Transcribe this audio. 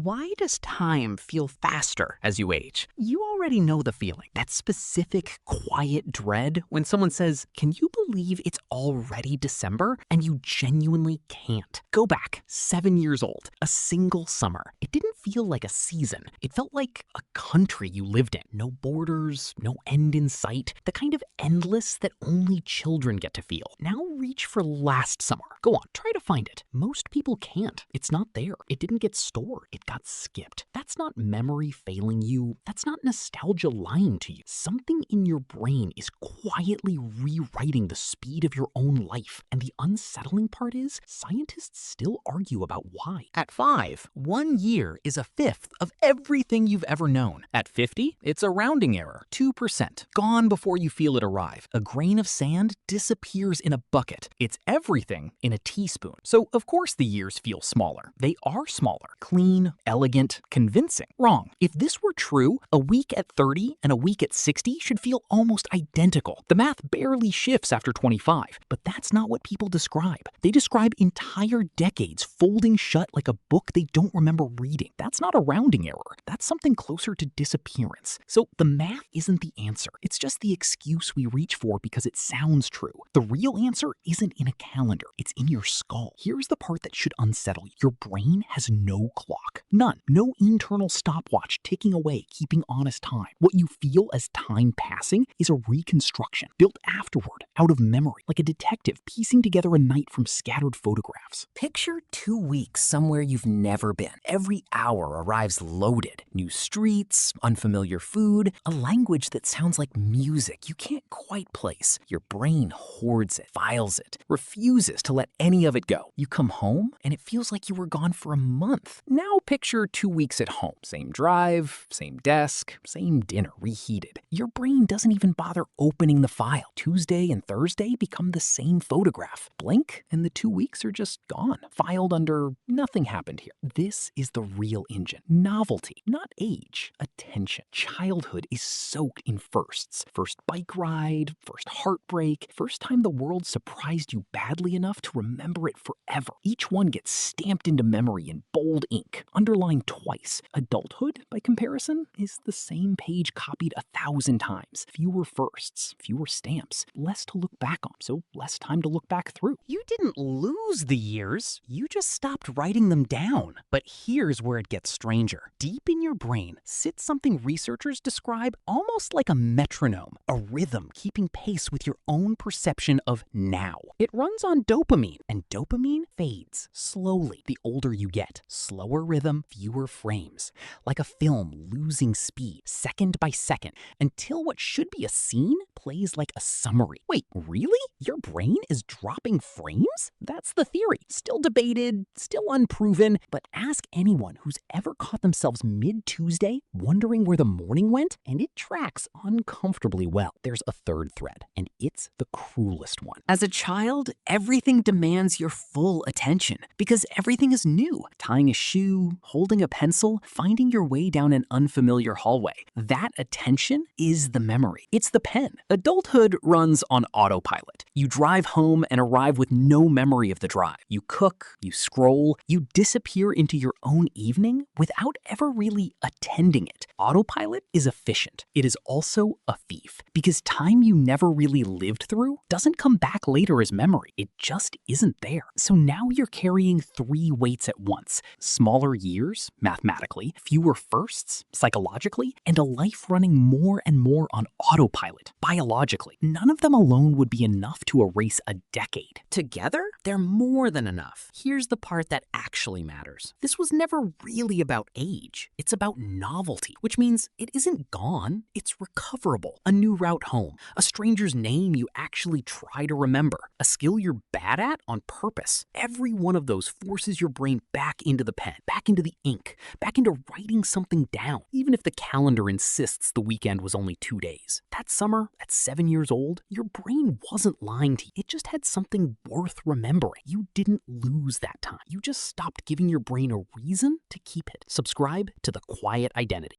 Why does time feel faster as you age? You already know the feeling, that specific, quiet dread when someone says, "Can you believe it's already December?" And you genuinely can't. Go back 7 years old, a single summer. It didn't feel like a season. It felt like a country you lived in. No borders, no end in sight. The kind of endless that only children get to feel. Now reach for last summer. Go on, try to find it. Most people can't. It's not there. It didn't get stored. It got skipped. That's not memory failing you. That's not nostalgia lying to you. Something in your brain is quietly rewriting the speed of your own life. And the unsettling part is, scientists still argue about why. At 5, 1 year is a fifth of everything you've ever known. At 50, it's a rounding error, 2%. Gone before you feel it arrive. A grain of sand disappears in a bucket. It's everything in a teaspoon. So, of course, the years feel smaller. They are smaller. Clean, elegant, convincing. Wrong. If this were true, a week at 30 and a week at 60 should feel almost identical. The math barely shifts after 25, but that's not what people describe. They describe entire decades folding shut like a book they don't remember reading. That's not a rounding error. That's something closer to disappearance. So the math isn't the answer. It's just the excuse we reach for because it sounds true. The real answer isn't in a calendar. It's in your skull. Here's the part that should unsettle you. Your brain has no clock. None. No internal stopwatch ticking away, keeping honest time. What you feel as time passing is a reconstruction, built afterward, out of memory, like a detective piecing together a night from scattered photographs. Picture 2 weeks somewhere you've never been. Every hour arrives loaded. New streets, unfamiliar food, a language that sounds like music you can't quite place. Your brain hoards it, files it, refuses to let any of it go. You come home, and it feels like you were gone for a month. Now picture 2 weeks at home. Same drive, same desk, same dinner, reheated. Your brain doesn't even bother opening the file. Tuesday and Thursday become the same photograph. Blink, and the 2 weeks are just gone. Filed under nothing happened here. This is the real engine. Novelty, not age. Attention. Childhood is soaked in firsts. First bike ride, first heartbreak, first time the world surprised you badly enough to remember it forever. Each one gets stamped into memory in bold ink, underlined twice. Adulthood, by comparison, is the same page copied 1,000 times. Fewer firsts, fewer stamps, less to look back on, so less time to look back through. You didn't lose the years, you just stopped writing them down. But here's where it gets stranger. Deep in your brain sits something researchers describe almost like a metronome, a rhythm keeping pace with your own perception of now. It runs on dopamine, and dopamine fades slowly the older you get. Slower rhythm, fewer frames, like a film losing speed, second by second, until what should be a scene plays like a summary. Wait, really? Your brain is dropping frames? That's the theory. Still debated, still unproven, but ask anyone who's ever caught themselves mid-Tuesday wondering where the morning went, and it tracks uncomfortably well. There's a third thread, and it's the cruelest one. As a child, everything demands your full attention because everything is new. Tying a shoe, holding a pencil, finding your way down an unfamiliar hallway. That attention is the memory. It's the pen. Adulthood runs on autopilot. You drive home and arrive with no memory of the drive. You cook, you scroll, you disappear into your own evening without ever really attending it. Autopilot is efficient. It is also a thief because time you never really lived through doesn't come back later as memory. It just isn't there. So now you're carrying 3 weights at once. Smaller years, mathematically, fewer firsts, psychologically, and a life running more and more on autopilot, biologically. None of them alone would be enough to erase a decade. Together, they're more than enough. Here's the part that actually matters. This was never really about age. It's about novelty, which means it isn't gone, it's recoverable. A new route home, a stranger's name you actually try to remember, a skill you're bad at on purpose. Every one of those forces your brain back into the pen, back into the ink, back into writing something down, even if the calendar insists the weekend was only 2 days. That summer, at 7 years old, your brain wasn't lying to you. It just had something worth remembering. You didn't lose that time. You just stopped giving your brain a reason to keep it. Subscribe to The Quiet Identity.